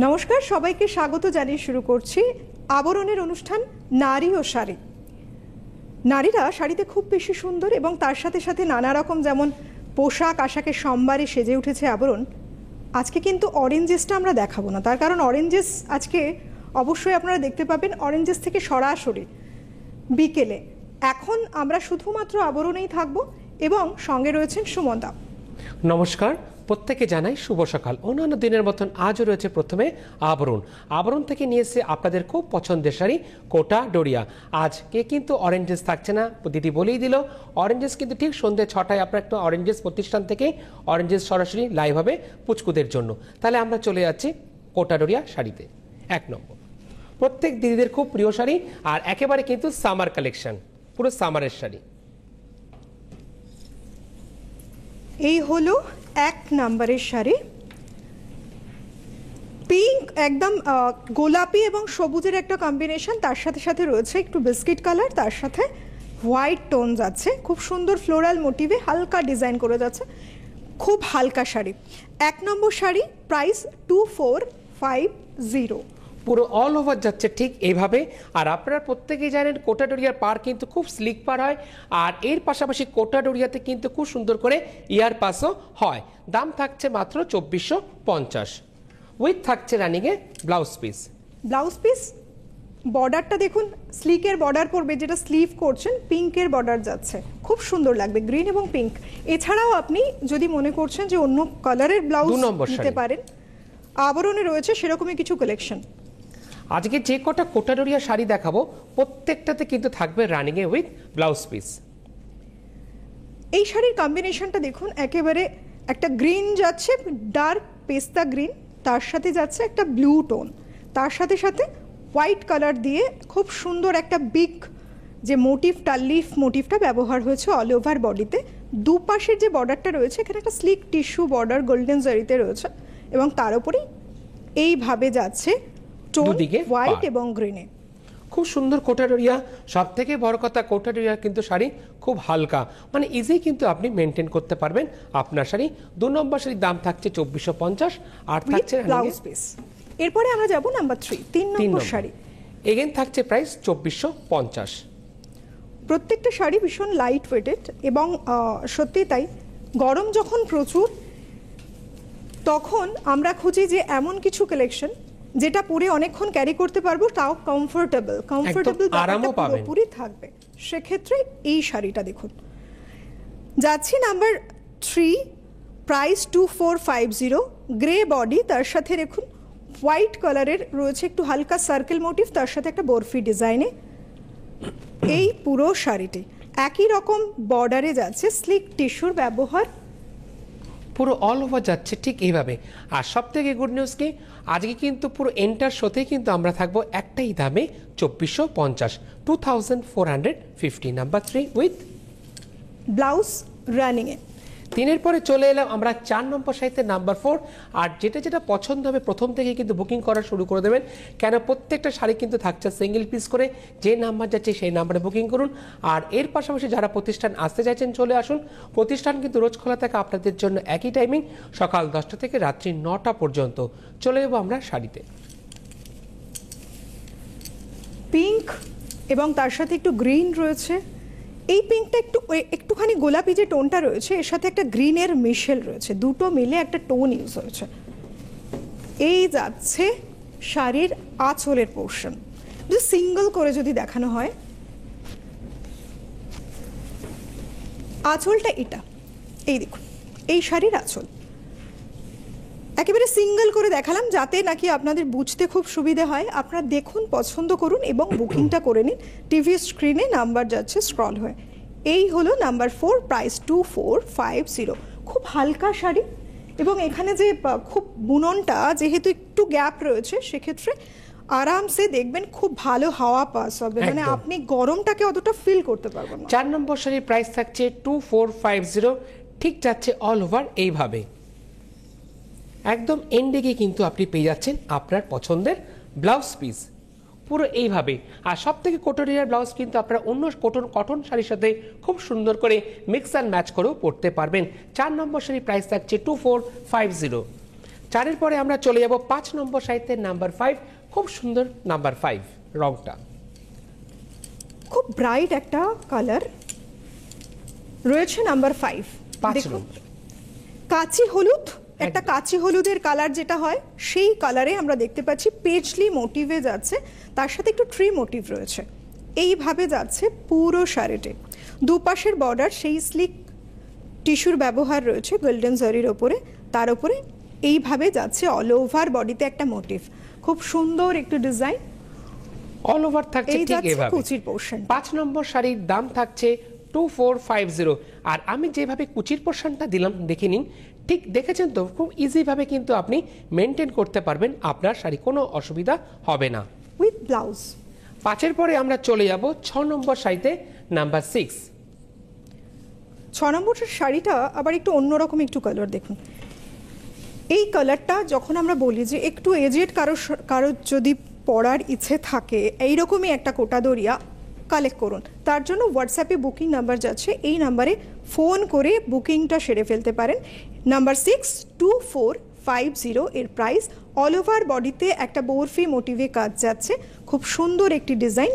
নমস্কার, সবাইকে স্বাগত জানিয়ে শুরু করছি আবরণের অনুষ্ঠান নারী ও শাড়ি। নারীরা শাড়িতে খুব বেশি সুন্দর এবং তার সাথে সাথে নানা রকম যেমন পোশাক আশাকের সম্ভারে সেজে উঠেছে আবরণ। আজকে কিন্তু অরেঞ্জেসটা আমরা দেখাবো না, তার কারণ অরেঞ্জেস আজকে অবশ্যই আপনারা দেখতে পাবেন অরেঞ্জেস থেকে সরাসরি বিকেলে। এখন আমরা শুধুমাত্র আবরণেই থাকবো এবং সঙ্গে রয়েছেন সুমনদা। নমস্কার, প্রত্যেকে জানাই শুভ সকাল। অন্যান্য দিনের মতন আজও রয়েছে প্রথমে আবরণ থেকে নিয়ে এসে আপনাদের খুব পছন্দের শাড়ি কোটা ডোরিয়া। আজকে কিন্তু অরেঞ্জেস থাকছে না, দিদি বলেই দিল। অরেঞ্জেস কিন্তু ঠিক সন্ধ্যে 6টায় আপনার একটা অরেঞ্জেস প্রতিষ্ঠান থেকে অরেঞ্জেস সরাসরি লাইভ হবে পুচকুদের জন্য। তাহলে আমরা চলে যাচ্ছি কোটা ডোরিয়া শাড়িতে। 1 নম্বর, প্রত্যেক দিদিদের খুব প্রিয় শাড়ি আর একেবারে কিন্তু সামার কালেকশন, পুরো সামারের শাড়ি। এই হলো 1 নম্বরের শাড়ি, পিঙ্ক একদম গোলাপি এবং সবুজের একটা কম্বিনেশন, তার সাথে সাথে রয়েছে একটু বিস্কিট কালার, তার সাথে হোয়াইট টোন যাচ্ছে, খুব সুন্দর ফ্লোরাল মোটিভে হালকা ডিজাইন করে যাচ্ছে, খুব হালকা শাড়ি। 1 নম্বর শাড়ি, প্রাইস 2450। পুরো অল ওভার যাচ্ছে ঠিক এইভাবে। আর আপনারা প্রত্যেকেই জানেন কোটা ডোরিয়ার পার কিন্তু খুব স্লিক পার হয়, আর এর পাশাপাশি কোটা ডোরিয়াতে কিন্তু খুব সুন্দর করে ইয়ার পাসও হয়। দাম থাকছে মাত্র 2450, উইথ থাকছে রানিংয়ে ব্লাউজ পিস। ব্লাউজ পিস বর্ডারটা দেখুন, স্লিকের বর্ডার পড়বে, যেটা স্লিভ করছেন পিঙ্কের বর্ডার যাচ্ছে, খুব সুন্দর লাগবে, গ্রিন এবং পিঙ্ক। এছাড়াও আপনি যদি মনে করছেন যে অন্য কালারের ব্লাউজ নিতে পারেন, আবরণে রয়েছে সেরকমই কিছু কালেকশন। আজকে যে কটা কোটা ডোরিয়া শাড়ি দেখাবো প্রত্যেকটাতে কিন্তু থাকবে রানিংয়ে উইথ ব্লাউজ পিস। এই শাড়ির কম্বিনেশনটা দেখুন, একেবারে একটা গ্রিন যাচ্ছে, ডার্ক পেস্তা গ্রিন, তার সাথে যাচ্ছে একটা ব্লু টোন, তার সাথে সাথে হোয়াইট কালার দিয়ে খুব সুন্দর একটা বিগ যে মোটিভটা, লিফ মোটিভটা ব্যবহার হয়েছে অল ওভার বডিতে। দুপাশের যে বর্ডারটা রয়েছে এখানে একটা স্লিক টিস্যু বর্ডার গোল্ডেন জারিতে রয়েছে এবং তার উপরেই এইভাবে যাচ্ছে টোন হোয়াইট এবং গ্রিনে। খুব সুন্দর কোটা ডোরিয়া। সব থেকে বড় কথা, কোটা ডোরিয়া কিন্তু শাড়ি খুব হালকা, মানে ইজি কিন্তু আপনি মেনটেন করতে পারবেন আপনার শাড়ি। 2 নম্বর শাড়ির দাম থাকছে 2450 আর থাকছে ব্লাউজ পিস। এরপরে আমরা যাব নাম্বার 3 নম্বর শাড়ি। এগেন থাকছে প্রাইস 2450। প্রত্যেকটা শাড়ি ভীষণ লাইট ওয়েটেড এবং সত্যি তাই, গরম যখন প্রচুর তখন আমরা খুঁজি যে এমন কিছু কালেকশন যেটা পরে অনেকক্ষণ ক্যারি করতে পারবো, তাও কমফোর্টেবল পুরোপুরি থাকবে। সেক্ষেত্রে এই শাড়িটা দেখুন, যাচ্ছি নাম্বার 3, প্রাইস 2450, গ্রে বডি, তার সাথে দেখুন হোয়াইট কালারের রয়েছে একটু হালকা সার্কেল মোটিভ, তার সাথে একটা বরফি ডিজাইনে এই পুরো শাড়িটি একই রকম বর্ডারে যাচ্ছে, স্লিক টিস্যুর ব্যবহার, পুরো অল ওভার যাচ্ছে ঠিক এইভাবে। আর সব থেকে গুড নিউজ কি, আজকে কিন্তু পুরো এন্টার শোতে কিন্তু আমরা থাকবো একটাই দামে 2450, 2450। নাম্বার 3 উইথ ব্লাউজ রানিংয়ে। 3-এর পরে চলে এলাম আমরা 4 নম্বর শাড়িতে, নাম্বার 4। আর যেটা পছন্দ হবে প্রথম থেকে কিন্তু বুকিং করা শুরু করে দেবেন, কেন প্রত্যেকটা শাড়ি কিন্তু থাকছে সিঙ্গেল পিস করে। যে নাম্বার যাচ্ছে সেই নাম্বারে বুকিং করুন। আর এর পাশাপাশি যারা প্রতিষ্ঠান আসতে চাইছেন চলে আসুন। প্রতিষ্ঠান কিন্তু রোজ খোলা থাকে আপনাদের জন্য, একই টাইমিং সকাল 10টা থেকে রাত্রি 9টা পর্যন্ত। চলে যাবো আমরা শাড়িতে। পিঙ্ক এবং তার সাথে একটু গ্রিন রয়েছে, এই পিঙ্কটা একটুখানি গোলাপি যে টোনটা রয়েছে এর সাথে একটা গ্রিনের মিশেল রয়েছে, দুটো মিলে একটা টোন ইউজ হয়েছে। এই যাচ্ছে শাড়ির আঁচলের পোর্শন, যে সিঙ্গল করে যদি দেখানো হয়, আঁচলটা এটা, এই দেখুন এই শাড়ির আঁচল একেবারে সিঙ্গল করে দেখালাম যাতে নাকি আপনাদের বুঝতে খুব সুবিধে হয়। আপনারা দেখুন, পছন্দ করুন এবং বুকিংটা করে নিন। টিভি স্ক্রিনে নাম্বার যাচ্ছে স্ক্রল হয়ে। এই হলো নাম্বার 4, প্রাইস 2450। খুব হালকা শাড়ি এবং এখানে যে খুব বুননটা যেহেতু একটু গ্যাপ রয়েছে, সেক্ষেত্রে আরামসে দেখবেন খুব ভালো হাওয়া পাস হবে, মানে আপনি গরমটাকে অতটা ফিল করতে পারবেন না। 4 নম্বর শাড়ির প্রাইস থাকছে 2450, ঠিক যাচ্ছে অল ওভার এইভাবে। একদম এন্ডে গিয়ে কিন্তু আপনি পেয়ে যাচ্ছেন আপনার পছন্দের ব্লাউজ পিস পুরো এইভাবে। আর সব থেকে কোটা ডোরিয়ার ব্লাউজ কিন্তু আপনারা অন্য কটন শাড়ির সাথে খুব সুন্দর করে মিক্স অ্যান্ড ম্যাচ করেও পরতে পারবেন। 4 নম্বর শাড়ির প্রাইস থাকছে 2450। 4-এর পরে আমরা চলে যাব 5 নম্বর সারিতে নাম্বার 5। খুব সুন্দর নাম্বার 5 রংটা, খুব ব্রাইট একটা কালার রয়েছে নাম্বার 5। 5 নম্বর কাচি হলুদ, একটা একদম। কাচি হলুদের কালার যেটা হয় সেই কালারে আমরা দেখতে পাচ্ছি পেজলি মোটিভে যাচ্ছে, তার সাথে একটু ট্রি মোটিভ রয়েছে। এইভাবে যাচ্ছে পুরো শাড়িতে। দুপাশের বর্ডার সেই স্লিক টিস্যুর ব্যবহার রয়েছে গোল্ডেন জারির ওপরে, তার উপরে এইভাবে যাচ্ছে অল ওভার বডিতে একটা মোটিভ। খুব সুন্দর একটু ডিজাইন। অল ওভার থাকছে এই ঠিক যাচ্ছে এভাবে। কুচির পোর্শন। 5 নম্বর শাড়ির দাম থাকছে 2450। আর আমি যেভাবে কুচির পোর্শনটা দিলাম দেখে নিন, ঠিক দেখেছেন তো, খুব ইজিভাবে কিন্তু আপনি মেনটেন করতে পারবেন আপনার শাড়ি, কোনো অসুবিধা হবে না। With blouse. 5-এর পরে আমরা চলে যাব 6 নম্বর শাড়িতে নাম্বার 6। 6 নম্বরের শাড়িটা আবার একটু অন্যরকম একটু কালার দেখুন। এই কালারটা যখন আমরা বলি যে একটু এজেড কারো যদি পরার ইচ্ছে থাকে, এইরকমই একটা কোটা দরিয়া কালেক্ট করুন। তার জন্য হোয়াটসঅ্যাপে বুকিং নাম্বার যাচ্ছে, এই নাম্বারে ফোন করে বুকিংটা সেরে ফেলতে পারেন। নাম্বার 62450, এর প্রাইস। অল ওভার বডিতে একটা বরফি মোটিভে কাজ যাচ্ছে, খুব সুন্দর একটি ডিজাইন।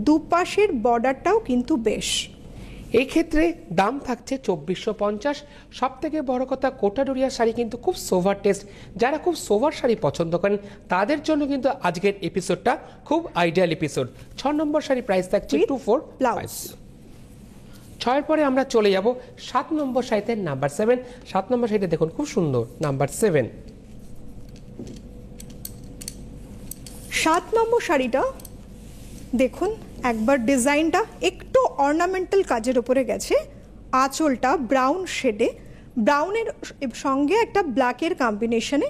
দুপাশের বর্ডারটাও কিন্তু বেশ। এই ক্ষেত্রে দাম থাকছে 2450। সব থেকে বড় কথা, কোটাডোরিয়া শাড়ি কিন্তু খুব সোভার টেস্ট। যারা খুব সোভার শাড়ি পছন্দ করেন তাদের জন্য কিন্তু আজকের এপিসোডটা খুব আইডিয়াল এপিসোড। 6 নম্বর শাড়ি প্রাইস থাকছে 2450। 6-এর পরে আমরা চলে যাব 7 নম্বর শাড়িতে নাম্বার 7। 7 নম্বর শাড়িটা দেখুন খুব সুন্দর, নাম্বার 7। 7 নম্বর শাড়িটা দেখুন একবার, ডিজাইনটা একটু অর্নামেন্টাল কাজের উপরে গেছে। আঁচলটা ব্রাউন শেডে, ব্রাউনের সঙ্গে একটা ব্ল্যাকের কম্বিনেশনে।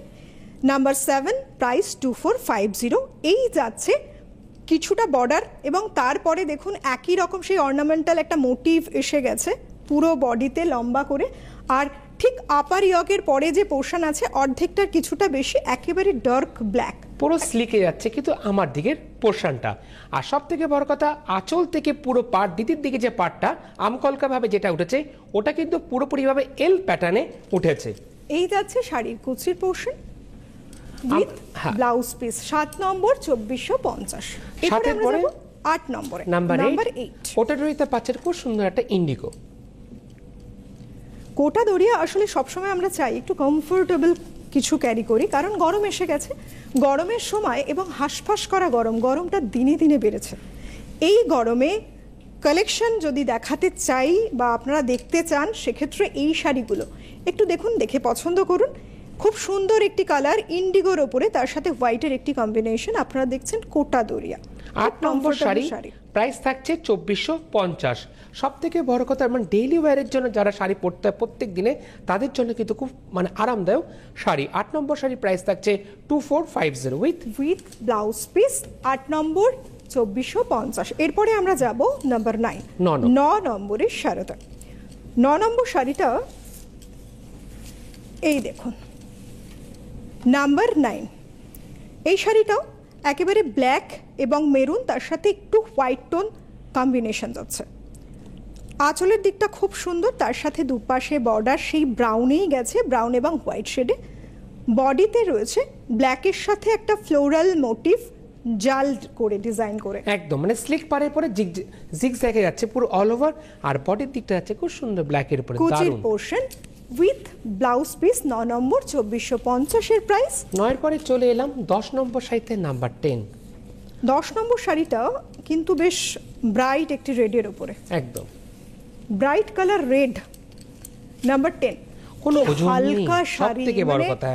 Number 7, price 2450। এই যাচ্ছে কিছুটা বর্ডার এবং তারপরে দেখুন একই রকম সেই অর্নামেন্টাল একটা মোটিভ এসে গেছে পুরো বডিতে লম্বা করে। আর ঠিক আপার ইয়কের পরে যে পোর্শন আছে অর্ধেকটার কিছুটা বেশি একেবারে ডার্ক ব্ল্যাক, পুরো স্লিকে যাচ্ছে কিন্তু আমার দিকের পোর্শনটা। আর সব থেকে বড় কথা, আঁচল থেকে পুরো পার্ট, দিদির দিকে যে পার্টটা আমকলকা ভাবে যেটা উঠেছে, ওটা কিন্তু পুরোপুরিভাবে এল প্যাটার্নে উঠেছে। এই যাচ্ছে শাড়ির কুচির পোর্শন উইথ হ্যাঁ। Blouse piece. 7 নম্বর 2450। এরপরে আমরা পরে যাব 8 নম্বরে। নাম্বার 8। ওটা রয়েছে পাচ্ছেন খুব সুন্দর একটা ইন্ডিগো। কোটা দরিয়া আসলে সবসময় আমরা চাই একটু কমফোর্টেবল কিছু ক্যারি করি, কারণ গরম এসে গেছে। গরমের সময় এবং হাঁসফাঁস করা গরমটা দিনে দিনে বেড়েছে। এই গরমে কালেকশন যদি দেখাতে চাই বা আপনারা দেখতে চান, সেক্ষেত্রে এই শাড়িগুলো একটু দেখুন, দেখে পছন্দ করুন। খুব সুন্দর একটি কালার ইন্ডিগোর ওপরে, তার সাথে হোয়াইটের একটি কম্বিনেশন। আপনারা দেখছেন কোটা দরিয়া। 8 নম্বর শাড়ি প্রাইস থাকছে 2450। সব থেকে বড় কথা, মানে ডেইলি ওয়্যারের জন্য যারা শাড়ি পরতে হয় প্রত্যেক দিনে, তাদের জন্য কিন্তু খুব মানে আরামদায়ক শাড়ি। 8 নম্বর শাড়ি প্রাইস থাকছে 2450 উইথ ব্লাউজ পিস। 8 নম্বর 2450। এরপরে আমরা যাব নাম্বার 9। 9 নম্বরের শাড়িটা। 9 নম্বর শাড়িটা এই দেখুন, নাম্বার 9। এই শাড়িটাও একেবারে ব্ল্যাক এবং মেরুন, তার সাথে একটু হোয়াইট টোন কম্বিনেশন যাচ্ছে। আঁচলের দিকটা খুব সুন্দর, তার সাথে দুপাশে বর্ডার সেই ব্রাউনেই গেছে, ব্রাউন এবং হোয়াইট শেডে। বডিতে রয়েছে ব্ল্যাকের সাথে একটা ফ্লোরাল মোটিভ জাল করে ডিজাইন করে, একদম মানে স্লিক পারের পরে জিগজ্যাগে যাচ্ছে পুরো অল ওভার। আর বডির দিকটা যাচ্ছে খুব সুন্দর ব্ল্যাকের উপরে, কুচির দারুণ। Portion with blouse piece. 9 নম্বর 2450 এর প্রাইস। 9-এর পরে চলে এলাম 10 নম্বর শাড়িতে নাম্বার 10। 10 নম্বর শাড়িটা কিন্তু বেশ ব্রাইট একটি রেডের উপরে, একদম ব্রাইট কালার রেড। নাম্বার 10। কোনো ওজন নেই, হালকা সব শাড়ি, থেকে বড় মানে কথা।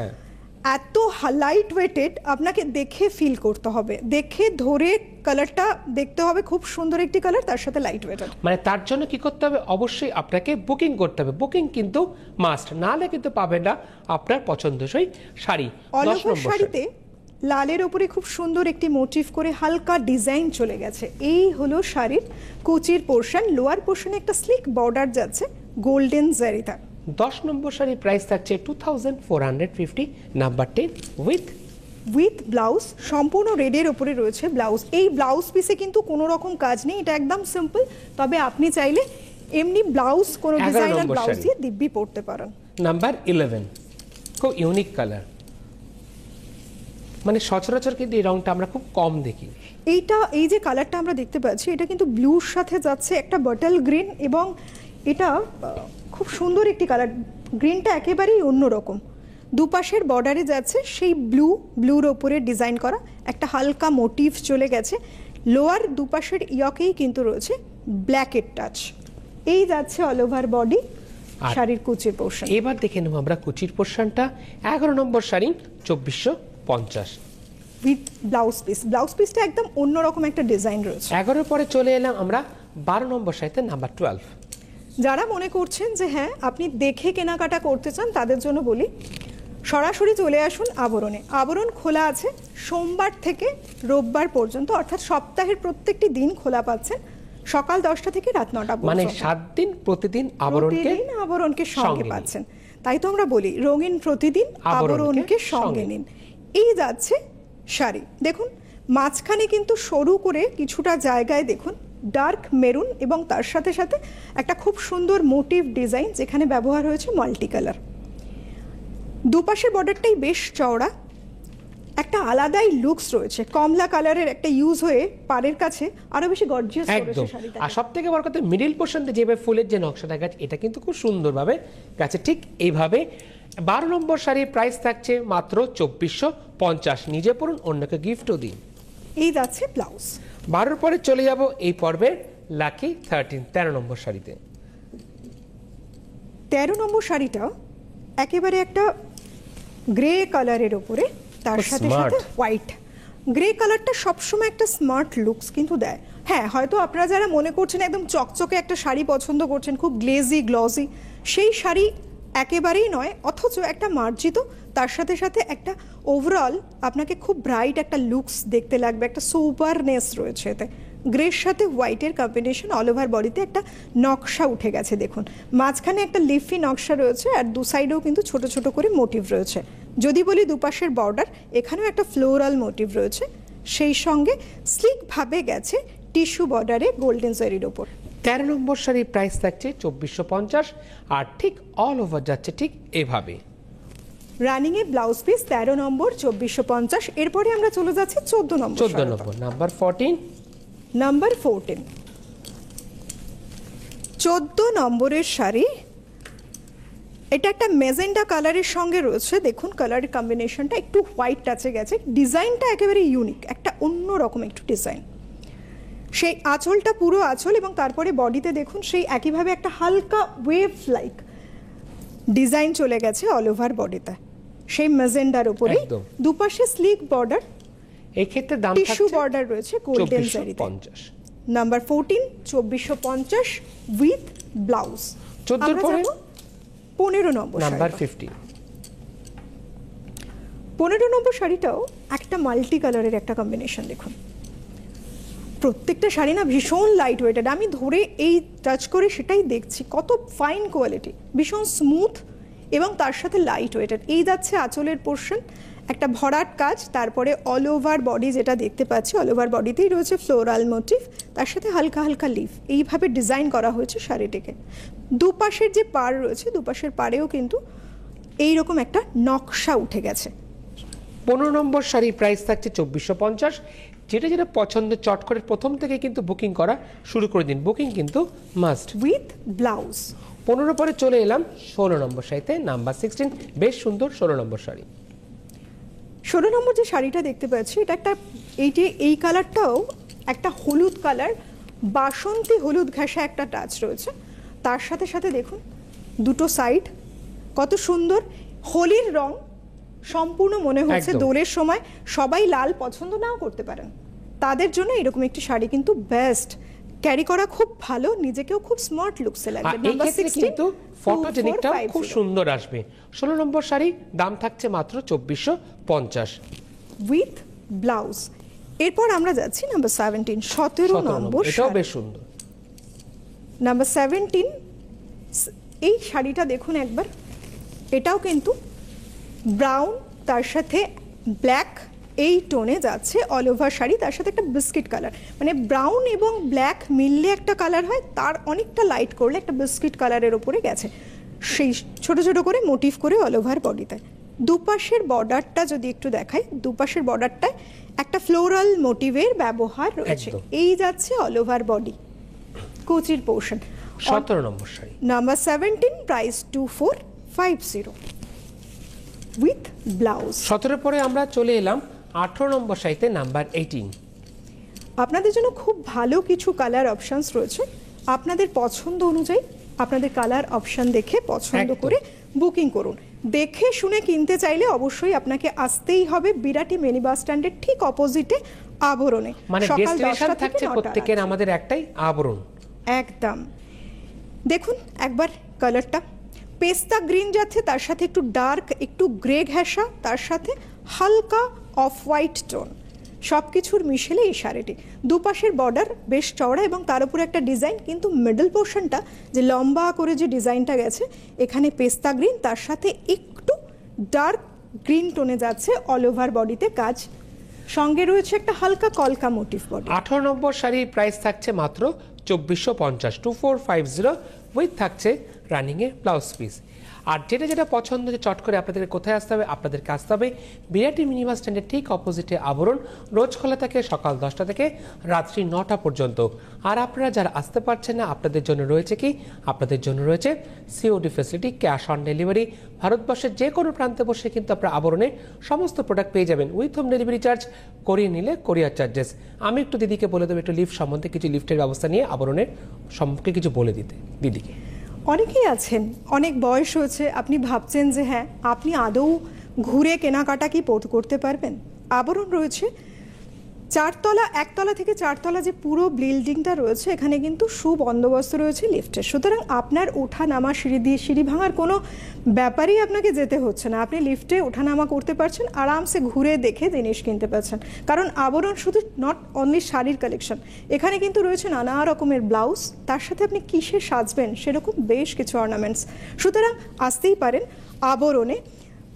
এত লাইট ওয়েটেড, আপনাকে দেখে ফিল করতে হবে, দেখে ধরে কালারটা দেখতে হবে। খুব সুন্দর একটি কালার, তার সাথে লাইট ওয়েটেড। মানে তার জন্য কি করতে হবে, অবশ্যই আপনাকে বুকিং করতে হবে। বুকিং কিন্তু মাস্ট, নাহলে কিন্তু পাবেন না আপনার পছন্দসই শাড়ি। 10 নম্বর শাড়িতে লালের উপরে খুব সুন্দর একটি মোটিভ করে হালকা ডিজাইন চলে গেছে। এই হলো শাড়ির কুচির পোর্শন। লোয়ার পোর্শনে একটা স্লিক বর্ডার যাচ্ছে গোল্ডেন জারিতা। 10 নম্বর শাড়ি প্রাইস থাকছে 2450। নাম্বার 10 উইথ ব্লাউজ, সম্পূর্ণ রেডের উপরে রয়েছে ব্লাউজ। এই ব্লাউজ পিসে কিন্তু কোনো রকম কাজ নেই, এটা একদম সিম্পল। তবে আপনি চাইলে এমনি ব্লাউজ, কোনো 11 ডিজাইনার নম্বর ব্লাউজ শাড়ি। দিয়ে দিব্যি পরতে পারেন। নাম্বার 11, খুব ইউনিক কালার। মানে সচরাচর কিন্তু এই রংটা আমরা খুব কম দেখি। এই যে কালারটা আমরা দেখতে পাচ্ছি এটা কিন্তু ব্লুর সাথে যাচ্ছে, একটা বটল গ্রিন, এবং এটা খুব সুন্দর একটি কালার। গ্রিনটা একেবারেই অন্যরকম। দুপাশের বর্ডারে যাচ্ছে সেই ব্লুর ওপরে ডিজাইন করা একটা হালকা মোটিভ চলে গেছে। লোয়ার দুপাশের ইয়কেই কিন্তু রয়েছে ব্ল্যাকের টাচ। এই যাচ্ছে অল ওভার বডি শাড়ির কুচির পোর্শন। এবার দেখে নেব আমরা কুচির পোর্শনটা। 11 নম্বর শাড়ি 2450 উইথ ব্লাউজ পিসটা একদম অন্যরকম একটা ডিজাইন রয়েছে। 11 পরে চলে এলাম আমরা 12 নম্বর শাড়িতে নাম্বার 12। যারা মনে করছেন যে হ্যাঁ আপনি দেখে কেনাকাটা করতে চান তাদের জন্য বলি, সরাসরি চলে আসুন আবরণে। আবরণ খোলা আছে সোমবার থেকে রোববার পর্যন্ত, অর্থাৎ সপ্তাহের প্রত্যেকটি দিন খোলা পাচ্ছেন সকাল 10টা থেকে রাত 9টা পর্যন্ত। মানে 7 দিন প্রতিদিন আবরণকে সঙ্গে পাচ্ছেন। তাই তো আমরা বলি রঙিন প্রতিদিন আবরণকে সঙ্গে নিন। এই যাচ্ছে শাড়ি, দেখুন মাঝখানে কিন্তু সরু করে কিছুটা জায়গায় দেখুন ডার্ক মেরুন, এবং তার সাথে সাথে একটা খুব সুন্দর মোটিভ ডিজাইন যেখানে ব্যবহার হয়েছে মাল্টি কালার। দুপাশের বর্ডারটাই বেশ চওড়া, একটা আলাদাই লুকস রয়েছে। কমলা কালারের একটা ইউজ হয়ে পাড়ের কাছে আরো বেশি গর্জিয়াস করেছে শাড়িটা। আর সবথেকে বড় কথা মিডল পোর্শনতে যেভাবে ফুলের যে নকশাটা গেছে এটা কিন্তু খুব সুন্দরভাবে গেছে। ঠিক এইভাবে 12 নম্বর শাড়ির প্রাইস থাকছে মাত্র 2450। নিজে পড়ুন, অন্যকে গিফটও দিন। এই যাচ্ছে ব্লাউজ। 12 পরে চলে যাব এই পর্বের লাকি 13 নম্বর শাড়িতে। 13 নম্বর শাড়িটা একেবারে একটা গ্রে কালারের উপরে, তার সাথে সাথে হোয়াইট। গ্রে কালারটা সবসময় একটা স্মার্ট লুকস কিন্তু দেয়। হ্যাঁ, হয়তো আপনারা যারা মনে করছেন একদম চকচকে একটা শাড়ি পছন্দ করছেন, খুব গ্লসি, সেই শাড়ি একেবারেই নয়, অথচ একটা মার্জিত, তার সাথে সাথে একটা ওভারঅল আপনাকে খুব ব্রাইট একটা লুকস দেখতে লাগবে, একটা সুপারনেস রয়েছে এতে। গ্রের সাথে হোয়াইটের কম্বিনেশন, অল ওভার বডিতে একটা নকশা উঠে গেছে দেখুন। মাঝখানে একটা লিফি নকশা রয়েছে, আর দু সাইডেও কিন্তু ছোট ছোট করে মোটিভ রয়েছে। যদি বলি দুপাশের বর্ডার, এখানেও একটা ফ্লোরাল মোটিভ রয়েছে, সেই সঙ্গে স্লিকভাবে গেছে টিস্যু বর্ডারে গোল্ডেন জারির ওপর। 13 নম্বর শাড়ির প্রাইস থাকছে 2450, আর ঠিক অল ওভার যাচ্ছে ঠিক এভাবে। রানিং এ ব্লাউজ পিস 13 নম্বর 2450। এরপরে আমরা চলে যাচ্ছি 14 নম্বর। নাম্বার 14। নাম্বার 14 14 নম্বরের শাড়ি। এটা একটা মেজেন্ডা কালারের সঙ্গে রয়েছে, দেখুন কালারের কম্বিনেশনটা একটু হোয়াইট টাচে গেছে। ডিজাইনটা একেবারে ইউনিক, একটা অন্য রকম একটু ডিজাইন। সেই আঁচলটা পুরো আঁচল, এবং তারপরে বডিতে দেখুন সেই একইভাবে একটা হালকা ওয়েভ লাইক ডিজাইন চলে গেছে অল ওভার বডিতে, সেই মেজেন্ডার উপরে। দুপাশে স্লিক বর্ডার, এই ক্ষেত্রে দাম টিস্যু বর্ডার রয়েছে গোল্ডেন জারিতে। Number 14 2450 with blouse. 14 পরে 15 নম্বর নাম্বার 15। 15 নম্বর শাড়িটাও একটা মাল্টি কালারের একটা কম্বিনেশন। দেখুন প্রত্যেকটা শাড়ি না ভীষণ লাইট ওয়েটেড। আমি ধরে এই টাচ করে সেটাই দেখছি কত ফাইন কোয়ালিটি, ভীষণ স্মুথ, এবং তার সাথে লাইট ওয়েটেড। এই যাচ্ছে আঁচলের পোর্শন, একটা ভরাট কাজ, তারপরে অল ওভার বডি যেটা দেখতে পাচ্ছি, অল ওভার বডিতেই রয়েছে ফ্লোরাল মোটিভ, তার সাথে হালকা হালকা লিফ। এইভাবে ডিজাইন করা হয়েছে শাড়িটিকে। দুপাশের যে পাড় রয়েছে, দুপাশের পাড়েও কিন্তু এইরকম একটা নকশা উঠে গেছে। 15 নম্বর শাড়ির প্রাইস থাকছে 2450। যেটা যেটা পছন্দ চট করে প্রথম থেকে কিন্তু বুকিং করা শুরু করে দিন, বুকিং কিন্তু মাস্ট উইথ ব্লাউজ। 15 পরে চলে এলাম 16 নম্বর শাড়িতে, নাম্বার 16। বেশ সুন্দর 16 নম্বর শাড়ি। 16 নম্বর যে শাড়িটা দেখতে পাচ্ছি, এটা একটা এই কালারটাও একটা হলুদ কালার, বাসন্তী হলুদ ঘাসা একটা টাচ রয়েছে। তার সাথে সাথে দেখুন দুটো সাইড কত সুন্দর হোলির রং সম্পূর্ণ মনে হচ্ছে। দোলের সময় সবাই লাল পছন্দ নাও করতে পারেন, তাদের জন্য এরকম একটি শাড়ি কিন্তু বেস্ট। ক্যারি করা খুব ভালো, নিজেকেও খুব স্মার্ট লুকসে লাগবে। নাম্বার 16 কিন্তু ফটোজেনিকটাও খুব সুন্দর আসবে। 16 নম্বর শাড়ি, দাম থাকছে মাত্র 2450 উইথ ব্লাউজ। এরপর আমরা যাচ্ছি নাম্বার 17 17 নম্বর। এটাও বেশ সুন্দর। নাম্বার 17 এই শাড়িটা দেখুন একবার, এটাও কিন্তু ব্রাউন, তার সাথে ব্ল্যাক, এই টোনে যাচ্ছে অল ওভার শাড়ি, তার সাথে একটা বিস্কিট কালার, মানে ব্রাউন এবং ব্ল্যাক মিললে একটা কালার হয়, তার অনেকটা লাইট করলে একটা বিস্কিট কালারের ওপরে গেছে, সেই ছোট ছোট করে মোটিভ করে অল ওভার বডিতে। দুপাশের বর্ডারটা যদি একটু দেখাই, দুপাশের বর্ডারটায় একটা ফ্লোরাল মোটিভের ব্যবহার রয়েছে। একদম। এই যাচ্ছে অল ওভার বডি, কুচির portion. 17 number sari, number 17, price 2450 with blouse. 17 পরে আমরা চলে এলাম 18 নম্বর শাড়িতে, নাম্বার 18। আপনাদের জন্য খুব ভালো কিছু কালার অপশনস রয়েছে। আপনাদের পছন্দ অনুযায়ী আপনাদের কালার অপশন দেখে পছন্দ একদম। করে বুকিং করুন। দেখে শুনে কিনতে চাইলে অবশ্যই আপনাকে আসতেই হবে বিরাটি মিনি বাস স্ট্যান্ডের ঠিক অপোজিটে আবরণে। মানে সকাল ডেস্টিনেশন 10টা থেকে থাকছে 9টা প্রত্যেকের রাত। আমাদের একটাই, আবরণ। একদম। দেখুন একবার কালারটা, পেস্তা গ্রিন যাচ্ছে, তার সাথে একটু ডার্ক একটু গ্রে ঘেঁষা, তার সাথে হালকা অফ হোয়াইট টোন, সব কিছুর মিশেলে এই শাড়িটি। দুপাশের বর্ডার বেশ চওড়া এবং তার উপরে একটা ডিজাইন, কিন্তু মিডল পোর্শনটা যে লম্বা করে যে ডিজাইনটা গেছে এখানে পেস্তা গ্রিন, তার সাথে একটু ডার্ক গ্রিন টোনে যাচ্ছে অল ওভার বডিতে কাজ, সঙ্গে রয়েছে একটা হালকা কলকা মোটিভ বডি। 18 নম্বর শাড়ির প্রাইস থাকছে মাত্র 2450, 2450 উইথ থাকছে রানিংয়ে ব্লাউজ পিস। আর যেটা পছন্দ হচ্ছে চট করে আপনাদেরকে কোথায় আসতে হবে, আপনাদেরকে আসতে হবে বিরাটি মিনি বাস স্ট্যান্ডের ঠিক অপোজিটে আবরণ। রোজ খোলা থাকে সকাল 10টা থেকে রাত্রি 9টা পর্যন্ত। আর আপনারা যারা আসতে পারছেন না, আপনাদের জন্য রয়েছে কি, আপনাদের জন্য রয়েছে COD facility, cash on delivery. ভারতবর্ষের যে কোনো প্রান্তে বসে কিন্তু আপনারা আবরণে সমস্ত প্রোডাক্ট পেয়ে যাবেন উইথ হোম ডেলিভারি চার্জ, করিয়ে নিলে কোরিয়ার চার্জেস। আমি একটু দিদিকে বলে দেবো একটু লিফট সম্বন্ধে, কিছু লিফটের ব্যবস্থা নিয়ে আবরণের সম্পর্কে কিছু বলে দিতে দিদিকে। অনেকেই আছেন, অনেক বয়স হয়েছে, আপনি ভাবছেন যে হ্যাঁ আপনি আদৌ ঘুরে কেনাকাটা কি করতে পারবেন। আবরণ রয়েছে চারতলা, একতলা থেকে চারতলা যে পুরো বিল্ডিংটা রয়েছে এখানে কিন্তু সুবন্দোবস্ত রয়েছে লিফটের, সুতরাং আপনার ওঠা নামা সিঁড়ি ভাঙার কোনো ব্যাপারই আপনাকে যেতে হচ্ছে না। আপনি লিফটে ওঠানামা করতে পারছেন, আরামসে ঘুরে দেখে জিনিস কিনতে পারছেন। কারণ আবরণ শুধু নট অনলি শাড়ির কালেকশন, এখানে কিন্তু রয়েছে নানা রকমের ব্লাউজ, তার সাথে আপনি কিসে সাজবেন সেরকম বেশ কিছু অর্নামেন্টস। সুতরাং আসতেই পারেন আবরণে,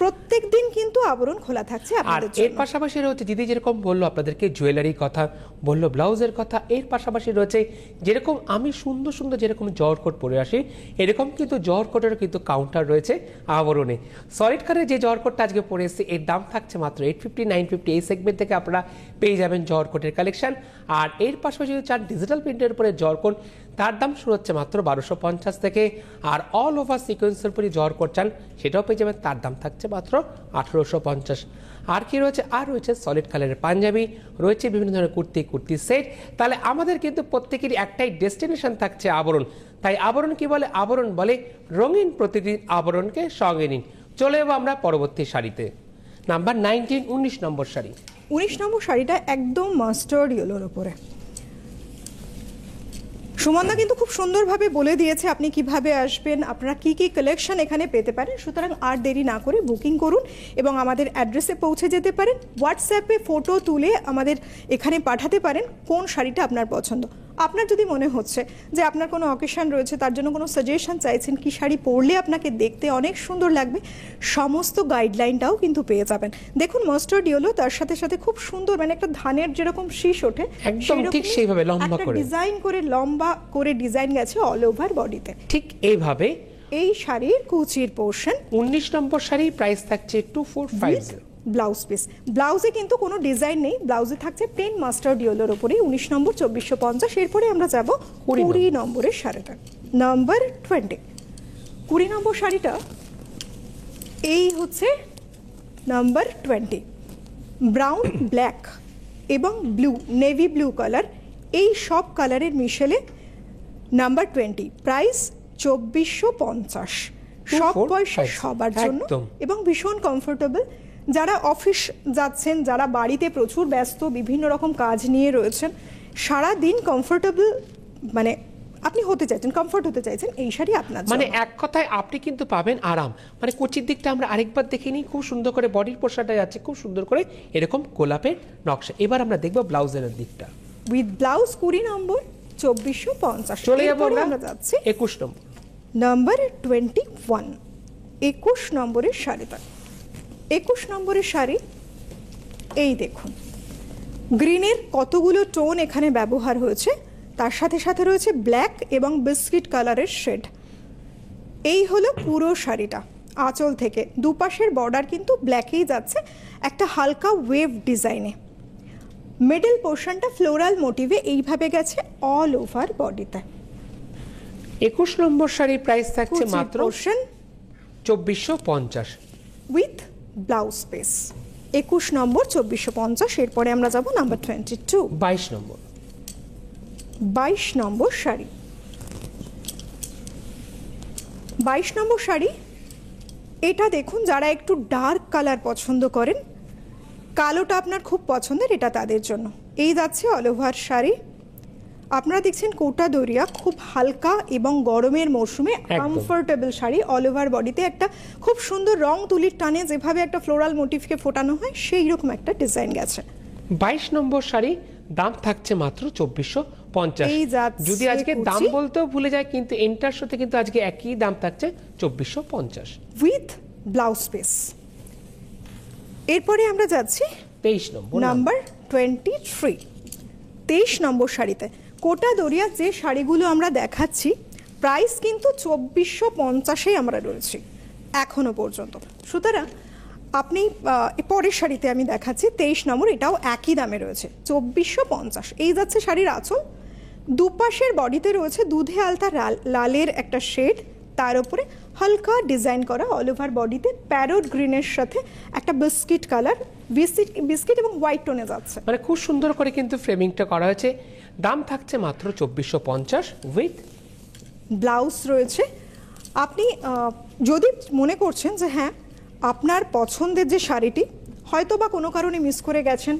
প্রত্যেক দিন কিন্তু আবরণ খোলা থাকছে আর আপনাদের এর জন্য। পাশাপাশি রয়েছে দিদি যেরকম বললো আপনাদেরকে জুয়েলারির কথা, বললো ব্লাউজের কথা, এর পাশাপাশি রয়েছে যেরকম আমি সুন্দর সুন্দর যেরকম জর্জ কোট পরে আসি, এরকম কিন্তু জর্জ কোটেরও কিন্তু কাউন্টার রয়েছে আবরণে। সলিড কারের যে জর্জ কোটটা আজকে পরে এসেছি এর দাম থাকছে মাত্র 850, 950, এই সেগমেন্ট থেকে আপনারা পেয়ে যাবেন জর্জ কোটের কালেকশন। আর এর পাশাপাশি যদি চান ডিজিটাল প্রিন্টের উপরে জর্জ কোট, তার দাম শুরু হচ্ছে মাত্র 1250 থেকে। আর অল ওভার সিকোয়েন্সের উপরে জর্জ কোট চান সেটাও পেয়ে যাবেন, তার দাম থাকছে মাত্র 1850। আর কি রয়েছে, আর রয়েছে সলিড কালারের পাঞ্জাবি, রয়েছে বিভিন্ন ধরনের কুর্তি সেট। তাহলে আমাদের কিন্তু প্রত্যেকেরই একটাই ডেস্টিনেশন থাকছে আবরণ। তাই আবরণ কি বলে, আবরণ বলে রঙিন প্রতিদিন আবরণকে সঙ্গে নিন। চলে যাবো আমরা পরবর্তী শাড়িতে, নাম্বার 19, 19 নম্বর শাড়ি। 19 নম্বর শাড়িটা একদম মাস্টার্ড ইয়েলোর উপরে। সুমনদা কিন্তু খুব সুন্দরভাবে বলে দিয়েছে আপনি কিভাবে আসবেন, আপনারা কি কি কালেকশন এখানে পেতে পারেন। সুতরাং আর দেরি না করে বুকিং করুন এবং আমাদের অ্যাড্রেসে পৌঁছে যেতে পারেন। হোয়াটসঅ্যাপে ফটো তুলে আমাদের এখানে পাঠাতে পারেন কোন শাড়িটা আপনার পছন্দ। আপনার যদি মনে হচ্ছে যে আপনার কোনো অকেশন রয়েছে, তার জন্য কোনো সাজেশন চাইছেন কি শাড়ি পরলে আপনাকে দেখতে অনেক সুন্দর লাগবে, সমস্ত গাইডলাইনটাও কিন্তু পেয়ে যাবেন। দেখুন মাস্টার্ড ইয়েলো, তার সাথে সাথে খুব সুন্দর মানে একটা ধানের যেরকম শীষ ওঠে একদম ঠিক সেইভাবে লম্বা করে ডিজাইন করে, লম্বা করে ডিজাইন গেছে অল ওভার বডিতে, ঠিক এইভাবে। এই শাড়ির কুচির পোর্শন। 19 নম্বর শাড়ি প্রাইস থাকছে 2450। ব্লাউজ পিস, ব্লাউজে কিন্তু কোনো ডিজাইন নেই, ব্লাউজে থাকছে প্লেন মাস্টার্ড ইয়েলোর উপরেই। 19 নম্বর 2450। এরপরে আমরা যাব 20 নম্বরের শাড়িটা, নাম্বার 20। 20 নম্বর শাড়িটা এই হচ্ছে নাম্বার 20। ব্রাউন, ব্ল্যাক এবং ব্লু, নেভি ব্লু কালার, এই সব কালারের মিশেলে নাম্বার 20, প্রাইস 2450। সব বয়সের সবার জন্য এবং ভীষণ কমফোর্টেবল। যারা অফিস যাচ্ছেন, যারা বাড়িতে প্রচুর ব্যস্ত, বিভিন্ন রকম কাজ নিয়ে রয়েছেন, সারা দিন কমফোর্টেবল মানে আপনি হতে চাইছেন, কমফোর্ট হতে চাইছেন, এই শাড়ি আপনার মানে এক কথায় আপনি কিন্তু পাবেন আরাম। মানে কুচির দিকটা আমরা আরেকবার দেখে নিই, খুব সুন্দর করে বডির পোশাকটা যাচ্ছে খুব সুন্দর করে এরকম গোলাপের নকশা। এবার আমরা দেখবো ব্লাউজের দিকটা উইথ ব্লাউজ। 20 নম্বর 2450। চলে যাবো আমরা যাচ্ছি 21 নম্বর, নাম্বার 21। 21 নম্বরের শাড়িটা, 21 নম্বরের শাড়ি এই দেখুন, গ্রিনের কতগুলো টোন এখানে ব্যবহার হয়েছে, তার সাথে সাথে রয়েছে ব্ল্যাক এবং বিস্কিট কালারের শেড। এই হলো পুরো শাড়িটা। আঁচল থেকে দুপাশের বর্ডার কিন্তু ব্ল্যাকেই যাচ্ছে একটা হালকা ওয়েভ ডিজাইনে। মিডল পোর্শনটা ফ্লোরাল মোটিভে এইভাবে গেছে অল ওভার বডিতে। 21 নম্বর শাড়ির প্রাইস থাকছে মাত্র পোর্শন 2450 উইথ ব্লাউজ পিস। 21 নম্বর 2450। এরপরে আমরা যাব নাম্বার 22। 22 নম্বর 22 নম্বর শাড়ি। 22 নম্বর শাড়ি এটা দেখুন, যারা একটু ডার্ক কালার পছন্দ করেন, কালোটা আপনার খুব পছন্দের, এটা তাদের জন্য। এই যাচ্ছে অল ওভার শাড়ি। আপনারা দেখছেন কোটা দরিয়া, খুব হালকা এবং গরমের মৌসুমে কমফোর্টেবল শাড়ি। অল ওভার বডিতে একটা খুব সুন্দর রং তুলির টানে যেভাবে একটা ফ্লোরাল মোটিভকে ফোটানো হয় সেই রকম একটা ডিজাইন গেছে। 22 নম্বর শাড়ি দাম থাকছে মাত্র 2450। এই যাচ্ছে যদি আজকে দাম বলতেও ভুলে যায়, কিন্তু এন্টার সাথে কিন্তু আজকে একই দাম থাকছে 2450 উইথ ব্লাউজ পিস। এরপরে আমরা যাচ্ছি 23 নম্বর নাম্বার 23। 23 নম্বর শাড়িতে কোটা দরিয়া যে শাড়িগুলো আমরা দেখাচ্ছি প্রাইস কিন্তু 2450-এ আমরা রয়েছি এখনো পর্যন্ত। সুতরাং আপনি পরের শাড়িতে আমি দেখাচ্ছি 23 নম্বর, এটাও একই দামে রয়েছে 2450। এই যাচ্ছে শাড়ির আঁচল, দুপাশের বডিতে রয়েছে দুধে আলতা লালের একটা শেড, তার উপরে হালকা ডিজাইন করা অল ওভার বডিতে প্যারোট গ্রিনের সাথে একটা বিস্কিট কালার, বিস্কিট এবং হোয়াইট টোনে যাচ্ছে। মানে খুব সুন্দর করে কিন্তু ফ্রেমিংটা করা হয়েছে। দাম থাকছে মাত্র 2450 উইথ ব্লাউজ রয়েছে। আপনি যদি মনে করছেন যে হ্যাঁ আপনার পছন্দের যে শাড়িটি হয়তো বা কোনো কারণে মিস করে গেছেন,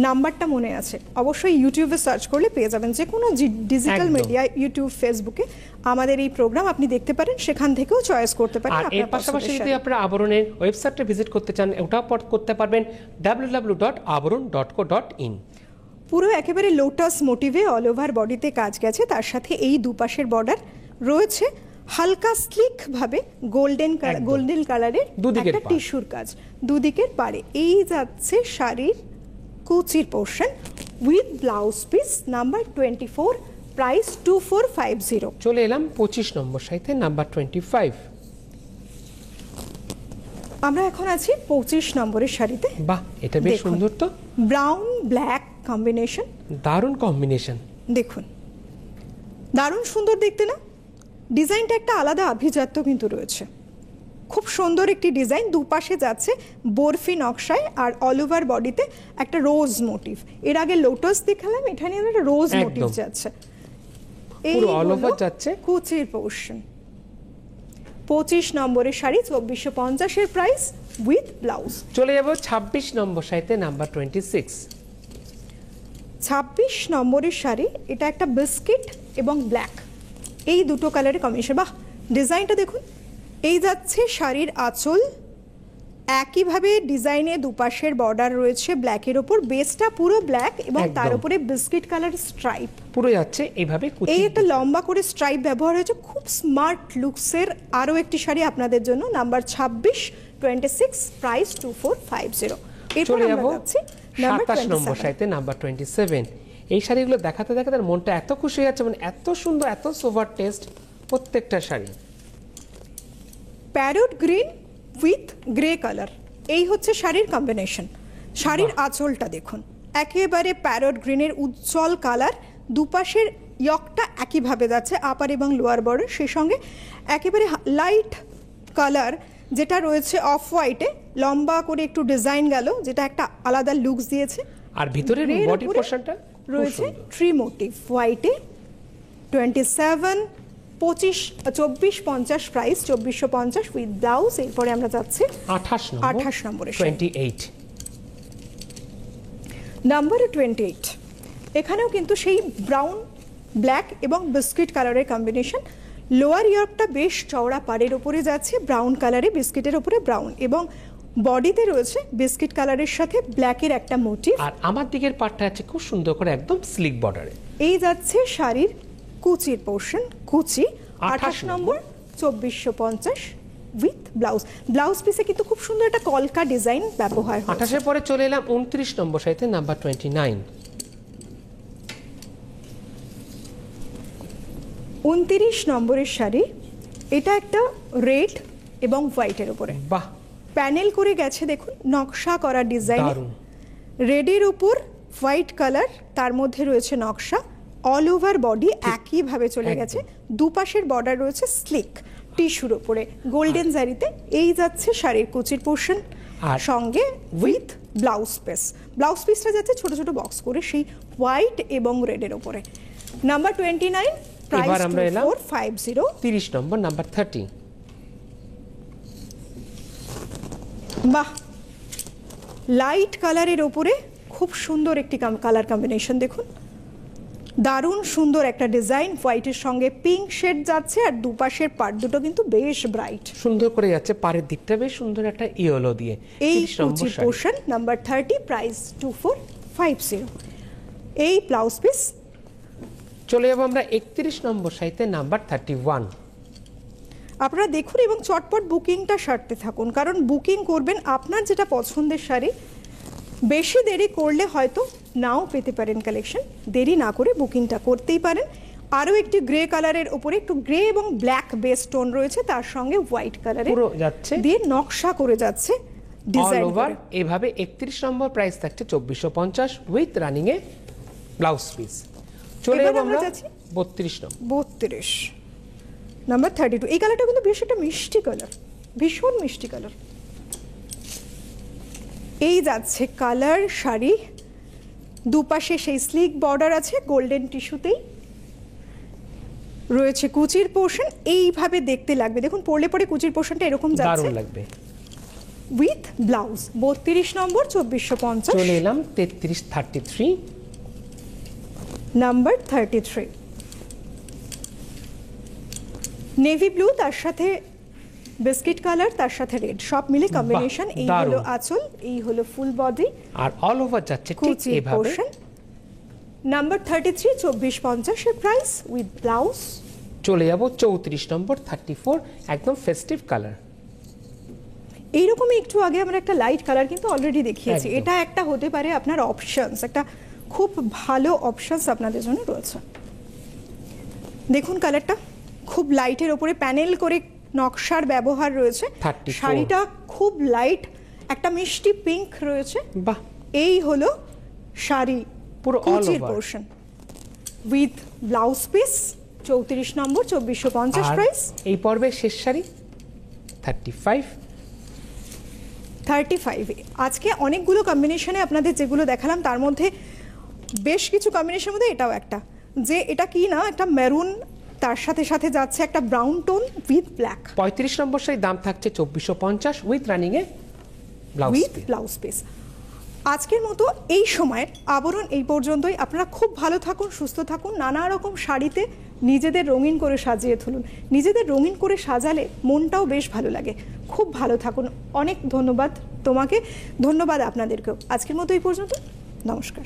নাম্বারটা মনে আছে, অবশ্যই ইউটিউবে সার্চ করলে পেয়ে যাবেন। যে কোনো ডিজিটাল মিডিয়া, ইউটিউব, ফেসবুকে আমাদের এই প্রোগ্রাম আপনি দেখতে পারেন, সেখান থেকেও চয়েস করতে পারেন। আর এর পাশাপাশি যদি আপনারা আবরণের ওয়েবসাইটে ভিজিট করতে চান, ওটাও করতে পারবেন www.abaron.co.in। পুরো একেবারে লোটাস মোটিভে অল ওভার বডিতে কাজ গেছে, তার সাথে এই দুপাশের বর্ডার রয়েছে হালকা স্লিক ভাবে গোল্ডেন কালারের একটা টিস্যুর কাজ দুদিকের পারে। এই যাচ্ছে শাড়ির কুচির portion with blouse piece number 24, price 2450। চলে এলাম 25 নম্বর শাড়িতে নাম্বার 25। আমরা এখন আছি 25 নম্বরের শাড়িতে। বাহ, এটা বেশ সুন্দর তো। ব্রাউন ব্ল্যাক কম্বিনেশন, দারুণ কম্বিনেশন। দেখুন দারুণ সুন্দর দেখতে না? ডিজাইনটা একটা আলাদা আভিজাত্য কিন্তু রয়েছে, খুব সুন্দর একটি ডিজাইন। দুপাশে যাচ্ছে বরফি নকশায় আর অল ওভার বডিতে একটা রোজ মোটিভ। এর আগে লোটাস দেখালাম, এখানে একটা রোজ মোটিভ যাচ্ছে। পুরো অল ওভার যাচ্ছে কুচির পোর্শন। 25 নম্বরের শাড়ি 2450 এর প্রাইস উইথ ব্লাউজ। চলে যাব 26 নম্বর শাড়িতে নাম্বার 26। 26 নম্বরের শাড়ি, এটা একটা বিস্কিট এবং ব্ল্যাক, এই দুটো কালারের কম্বিনেশন। বাহ, ডিজাইনটা দেখুন। এই যাচ্ছে শাড়ির আঁচল, একইভাবে ডিজাইনে দুপাশের বর্ডার রয়েছে ব্ল্যাকের ওপর, বেসটা পুরো ব্ল্যাক এবং তার উপরে বিস্কিট কালার স্ট্রাইপ পুরো যাচ্ছে এইভাবে। এই একটা লম্বা করে স্ট্রাইপ ব্যবহার হয়েছে, খুব স্মার্ট লুকসের আরও একটি শাড়ি আপনাদের জন্য নাম্বার 26, প্রাইস 2450। চলে যাব 27 নম্বর শাড়িতে নাম্বার 27। এই শাড়িগুলো দেখাতে দেখাতে মনটা এত খুশি হয়ে যাচ্ছে, মানে এত সুন্দর, এত সোভার টেস্ট প্রত্যেকটা sari. Parrot green with grey colour, এই হচ্ছে শাড়ির কম্বিনেশন। শাড়ির আঁচলটা দেখুন, একেবারে প্যারোট গ্রিনের উজ্জ্বল কালার, দুপাশের ইয়কটা একইভাবে যাচ্ছে আপার এবং লোয়ার বর্ডার, সেই সঙ্গে একেবারে লাইট কালার যেটা রয়েছে অফ হোয়াইটে লম্বা করে একটু ডিজাইন গেল, যেটা একটা আলাদা লুকস দিয়েছে। আর ভিতরের বডি পোরশনটা রয়েছে ট্রি মোটিভ হোয়াইটে। 27, 2450 প্রাইস 2450 উইথ ব্লাউজ। এরপরে আমরা যাচ্ছি 28 নম্বরে 28 নাম্বার 28। এখানেও কিন্তু সেই ব্রাউন ব্ল্যাক এবং বিস্কিট কালারের কম্বিনেশন। লোয়ার ইয়র্কটা বেশ চওড়া পাড়ের উপরে যাচ্ছে ব্রাউন কালারে, বিস্কিটের উপরে ব্রাউন, এবং বডিতে রয়েছে বিস্কিট কালারের সাথে ব্ল্যাকের একটা মোটিভ। আর আমার দিকের পাটটা আছে খুব সুন্দর করে একদম স্লিক বর্ডারে। এই যাচ্ছে শাড়ির কুচির পোর্শন, কুচি 28 নম্বর 2450 উইথ ব্লাউজ। ব্লাউজ পিসে কিন্তু খুব সুন্দর একটা কলকা ডিজাইন ব্যবহার হয়। 28 এর পরে চলে এলাম 29 নম্বর শাড়িতে নাম্বার 29। 29 নম্বরের শাড়ি, এটা একটা রেড এবং হোয়াইটের উপরে বাহ, প্যানেল করে গেছে, দেখুন নকশা করা ডিজাইন, দারুণ। রেডের উপর হোয়াইট কালার, তার মধ্যে রয়েছে নকশা, অল ওভার বডি একইভাবে চলে গেছে, দুপাশের বর্ডার রয়েছে স্লিক টিস্যুর উপরে গোল্ডেন জারিতে। এই যাচ্ছে শাড়ির কুচির পোর্শন, আর সঙ্গে উইথ ব্লাউজ পিস। ব্লাউজ পিসটা যাচ্ছে ছোট ছোট বক্স করে সেই হোয়াইট এবং রেডের উপরে। নাম্বার 29, প্রাইস এবার আমরা এলাম 2450। 30 নম্বর, নাম্বার 30। বাহ, লাইট কালারের ওপরে খুব সুন্দর একটি কালার কম্বিনেশন, দেখুন দারুণ সুন্দর একটা ডিজাইন, হোয়াইটের সঙ্গে পিঙ্ক শেড যাচ্ছে, আর দুপাশের পার্ট দুটো কিন্তু বেশ ব্রাইট, সুন্দর করে যাচ্ছে, পাড়ের দিকটা বেশ সুন্দর একটা ইয়েলো দিয়ে। এই 30 নম্বর কুচির শাড়ি। Portion, number 30, price 2450। এই ব্লাউজ পিস। চলে যাবো আমরা 31 নম্বর শাড়িতে, নাম্বার 31। আপনারা দেখুন এবং চটপট বুকিংটা সারতে থাকুন, কারণ বুকিং করবেন আপনার যেটা পছন্দের শাড়ি। বেশি দেরি করলে হয়তো নাও পেতে পারেন কালেকশন, দেরি না করে বুকিংটা করতেই পারেন। আরও একটি গ্রে কালারের উপরে একটু গ্রে এবং ব্ল্যাক বেস টোন রয়েছে, তার সঙ্গে হোয়াইট কালারের পুরো যাচ্ছে দিয়ে নকশা করে যাচ্ছে অল ডিজাইন ওভার এভাবে। 31 নম্বর, প্রাইস থাকছে 2450 with running A blouse piece. চলে এবার যাবো আমরা আমরা যাচ্ছি 32 নম্বর। 32, নাম্বার 32। এই কালারটা কিন্তু বেশ একটা মিষ্টি কালার, ভীষণ মিষ্টি কালার। এই যাচ্ছে কালার শাড়ি, দুপাশে সেই স্লিক বর্ডার আছে, গোল্ডেন টিস্যুতেই রয়েছে কুচির পোর্শন। এইভাবে দেখতে লাগবে, দেখুন পরলে পরে কুচির পোর্শনটা এরকম যাচ্ছে, দারুণ লাগবে। With blouse. 32 নম্বর, 2450। চলে এলাম 33 নাম্বার 33, নেভি ব্লু, তার সাথে বিস্কিট কালার, তার সাথে রেড, সব মিলে কম্বিনেশন। এই হলো দারুণ। আঁচল, এই হলো ফুল বডি, আর অল ওভার যাচ্ছে ঠিক কুচির এভাবে। পোর্শন। নাম্বার 33, 2450 এর প্রাইস উইথ ব্লাউজ। চলে যাব 34 নম্বর, 34, একদম ফেস্টিভ কালার। এইরকমই একটু আগে আমরা একটা লাইট কালার কিন্তু অলরেডি দেখিয়েছি, একদম। এটা একটা হতে পারে আপনার অপশনস, একটা খুব ভালো অপশনস আপনাদের জন্য রয়েছে। দেখুন কালারটা খুব লাইটের ওপরে প্যানেল করে নকশার ব্যবহার রয়েছে, 34 শাড়িটা খুব লাইট, একটা মিষ্টি পিঙ্ক রয়েছে। বাহ, এই হলো শাড়ি পুরো all কুচির over। Portion with blouse piece. 34 number, 2450 আর প্রাইস। এই পর্বের শেষ শাড়ি 35। 35। আজকে অনেকগুলো কম্বিনেশনে আপনাদের যেগুলো দেখালাম তার মধ্যে বেশ কিছু কম্বিনেশনের মধ্যে এটাও একটা, যে এটা কি না, একটা মেরুন, তার সাথে সাথে যাচ্ছে একটা ব্রাউন টোন উইথ ব্ল্যাক, 35 নম্বর শাড়ি দাম থাকছে 2450 with running A blouse with piece. Blouse piece. আজকের মতো এই সময়ের আবরণ এই পর্যন্তই। আপনারা খুব ভালো থাকুন, সুস্থ থাকুন, নানা রকম শাড়িতে নিজেদের রঙিন করে সাজিয়ে তুলুন। নিজেদের রঙিন করে সাজালে মনটাও বেশ ভালো লাগে। খুব ভালো থাকুন। অনেক ধন্যবাদ তোমাকে, ধন্যবাদ আপনাদেরকেও। আজকের মতো এই পর্যন্ত, নমস্কার।